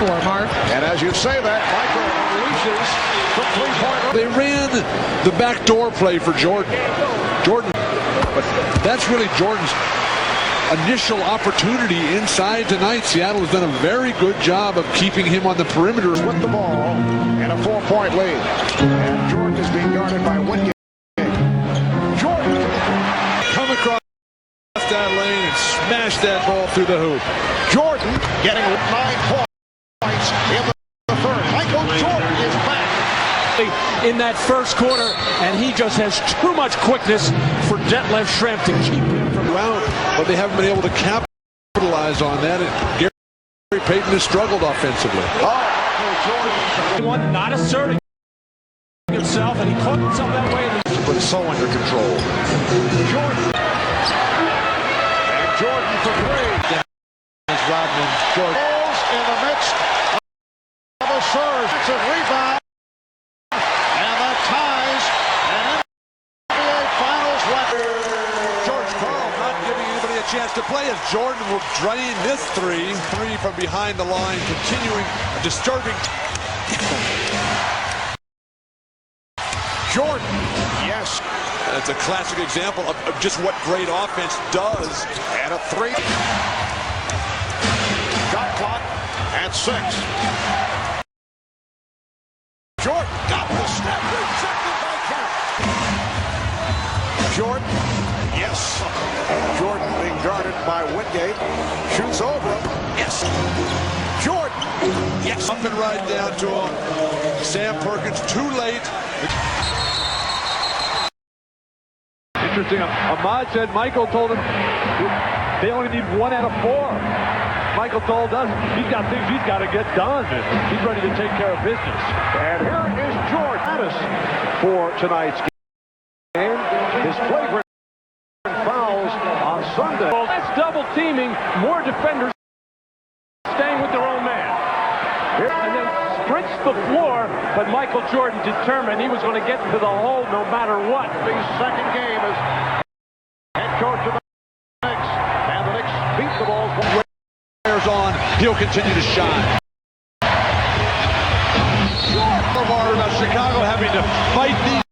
for, Mark. And as you say that, Michael unleashes from three-point. They ran the backdoor play for Jordan. But that's really Jordan's initial opportunity inside tonight. Seattle has done a very good job of keeping him on the perimeter. With the ball and a 4-point lead. And Jordan is being guarded by Wingate. Jordan Come across that lane and smash that ball through the hoop. Jordan getting 9 points in the third. Michael Jordan is back in that first quarter, and he just has too much quickness for Detlef Schrempf to keep him from around, but they haven't been able to capitalize on that. Gary Payton has struggled offensively. Jordan not asserting himself, and he caught himself that way. But so under control. Jordan. And Jordan for three. Rodman, Jordan. Balls in the midst of a surge. It's a rebound. And that ties an NBA Finals record. George Karl not giving anybody a chance to play as Jordan will drain this three from behind the line, continuing a disturbing. Jordan, yes. That's a classic example of just what great offense does. And a three. Shot clock at 6. Jordan got the step. Rejected by Kemp. Jordan, yes. Jordan being guarded by Wingate. Shoots over him. Yes. Jordan, yes. Up and right down to him. Sam Perkins too late. Interesting. Ahmad said Michael told him they only need 1 out of 4. Michael told us he's got things he's got to get done. He's ready to take care of business. And here is Jordan for tonight's game. His flagrant fouls on Sunday. Well, that's double teaming. More defenders staying with their own man. And then sprints the floor, but Michael Jordan determined he was going to get to the hole no matter what. The second game as head coach of the Knicks. And the Knicks beat the Bulls. On, he'll continue to shine. About Chicago having to fight these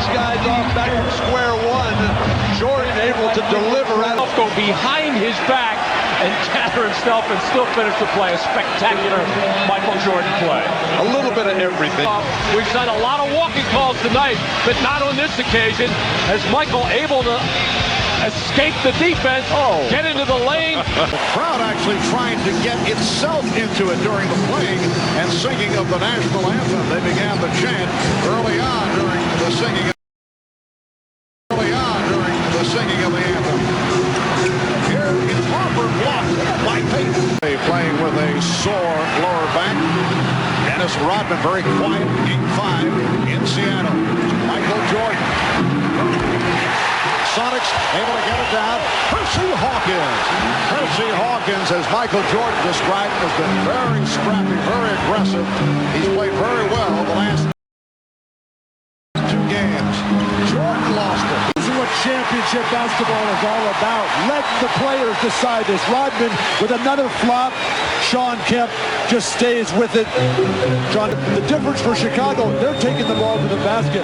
guys off back from square one. Jordan able to deliver at Go behind his back and gather himself and still finish the play. A spectacular Michael Jordan play. a little bit of everything. We've done a lot of walking calls tonight, but not on this occasion. As Michael able to escape the defense, get into the lane. The crowd actually trying to get itself into it during the playing and singing of the national anthem. They began the chant early on during the singing of the anthem. Here is Harper blocked by Payton. Playing with a sore lower back. Dennis Rodman very quiet. Game 5 in Seattle. Michael Jordan. Sonics able to get it down. Percy Hawkins, as Michael Jordan described, has been very scrappy, very aggressive. He's played very well the last 2 games. Jordan lost it. This is what championship basketball is all about. Let the players decide this. Rodman with another flop. Sean Kemp just stays with it. John, the difference for Chicago, they're taking the ball to the basket.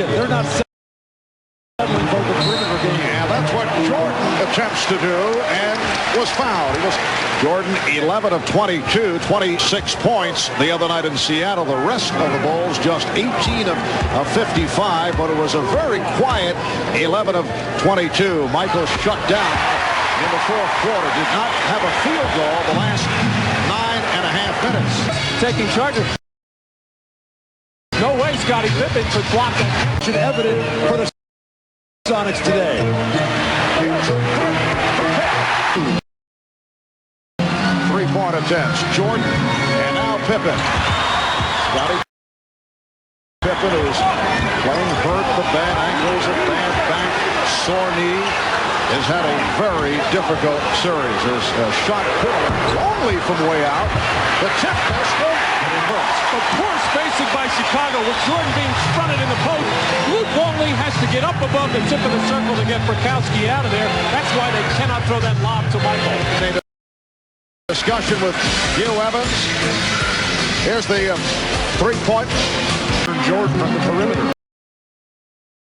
They're not settling for the perimeter game. Yeah, that's what Jordan attempts to do and was fouled. Jordan 11 of 22, 26 points the other night in Seattle. The rest of the Bulls just 18 of 55, but it was a very quiet 11 of 22. Michael shut down in the fourth quarter. Did not have a field goal the last 9.5 minutes. Taking charges. No way Scottie Pippen could block it. Evident for the Sonics today. 3-point attempts. Jordan and now Pippen. Scottie Pippen, who's playing hurt with bad ankles and bad back, sore knee, has had a very difficult series. His shot only from way out. The tip pistol. A poor spacing by Chicago with Jordan being fronted in the post. Luke Longley has to get up above the tip of the circle to get Frykowski out of there. That's why they cannot throw that lob to Michael. Discussion with Hugh Evans. Here's the three-point. Jordan from the perimeter.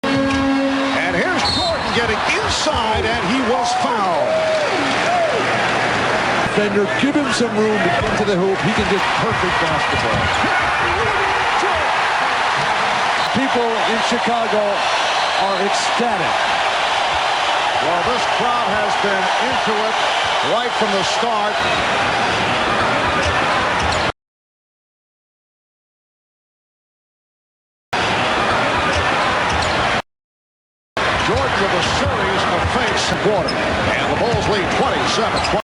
And here's Jordan getting inside, and he was fouled. Defender, give him some room to get to the hoop. He can just perfect basketball. People in Chicago are ecstatic. Well, this crowd has been into it right from the start. Jordan with a series of fakes in quarter. And the Bulls lead 27-21.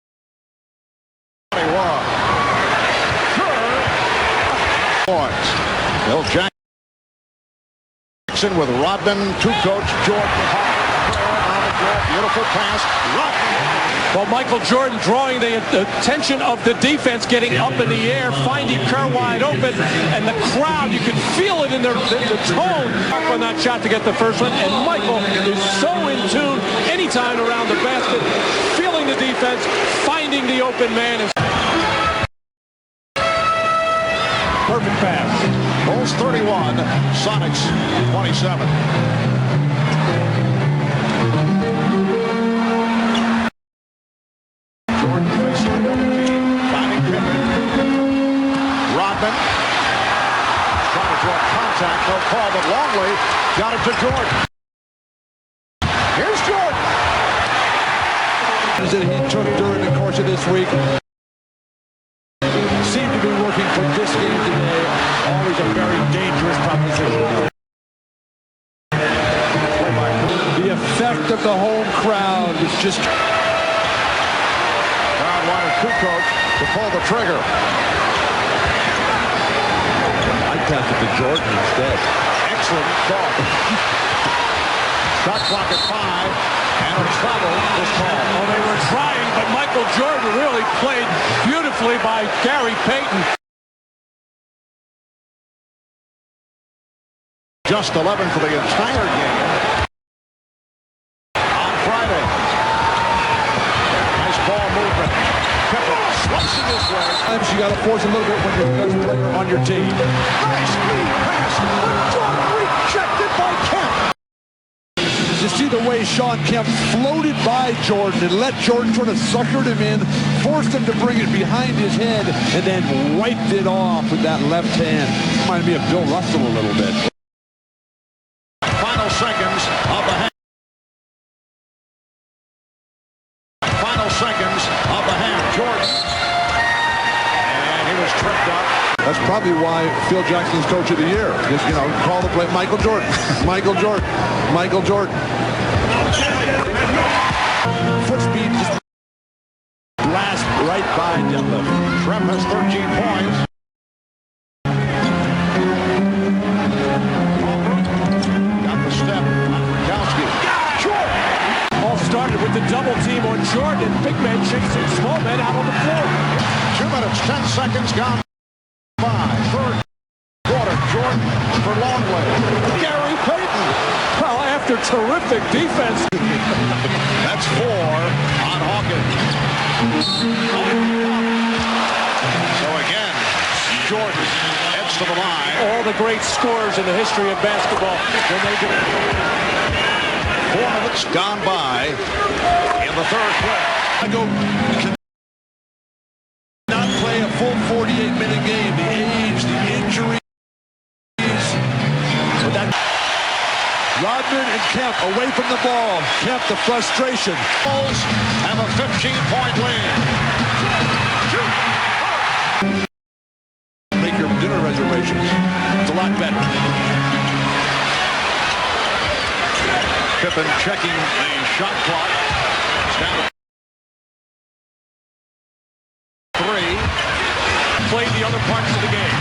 Points. Bill Jackson with Rodman, two-coach Jordan. Beautiful pass. Well, Michael Jordan drawing the attention of the defense, getting up in the air, finding Kerr wide open, and the crowd, you can feel it in the tone on that shot to get the first one, and Michael is so in tune anytime around the basket, feeling the defense, finding the open man. Perfect pass. Bulls 31, Sonics 27. Rodman trying to draw contact, no call, but Longley got it to Jordan. Here's Jordan. That he took during the course of this week seemed to be working for this game today. Always a very dangerous proposition. The effect of the home crowd is just. Crowd wanted Kukoc to pull the trigger. I passed it to Jordan instead. Excellent thought. Shot clock at 5, and a travel was called. Well, they were trying, but Michael Jordan really played beautifully by Gary Payton. Just 11 for the entire game on Friday. Nice ball movement. Pippen slicing his way. Sometimes you got to force a little bit when you're the best player on your team. Nice lead pass. Jordan rejected by Kemp. You see the way Sean Kemp floated by Jordan and let Jordan sort of suckered him in, forced him to bring it behind his head, and then wiped it off with that left hand. Reminded me of Bill Russell a little bit. Final seconds of the half. Final seconds of the half. Jordan. And he was tripped up. That's probably why Phil Jackson's coach of the year. Just, call the play Michael Jordan. Michael Jordan. Michael Jordan. Foot speed just blast right by Detlef. Trep has 13 points. Got the step on Frykowski. Jordan. All started with the double team on Jordan. Big man chasing small men out on the floor. 2 minutes, 10 seconds gone by. Third quarter, Jordan for Longley. Gary Payton. Well, after terrific defense. That's 4 on Hawkins. So again, Jordan heads to the line. All the great scores in the history of basketball. When they do. 4 minutes gone by in the third quarter. Not play a full 48-minute game. The age, the injuries. But that Rodman and Kemp away from the ball. Kemp, the frustration. Bulls have a 15-point lead. Make your dinner reservations. It's a lot better. Pippen checking the shot clock. It's down to 3. Played the other parts of the game.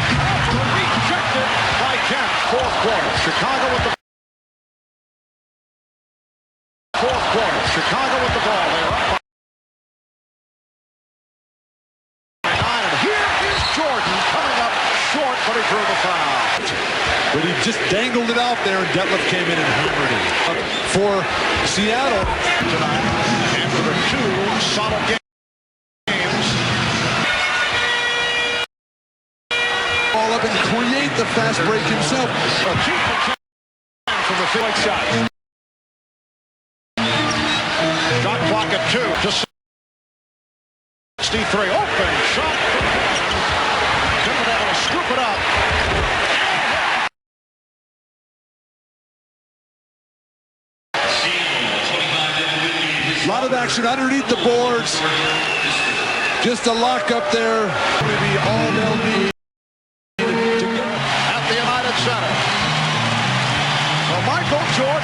Rejected by Kemp. Fourth quarter. Chicago with the fourth quarter. Chicago with the ball. They're up by 9. And here is Jordan coming up short, but he drew the foul. But he just dangled it out there, and Detlef came in and hammered it. for Seattle. Tonight, after the 2 solid games. Ball up and create the fast break himself. From the field shot. Shot clock at 2. Just 63. Open shot. Couldn't be able to scoop it up. A lot of action underneath the boards. Just a lock up there. Maybe all they'll need. At the United Center. Well, Michael Jordan.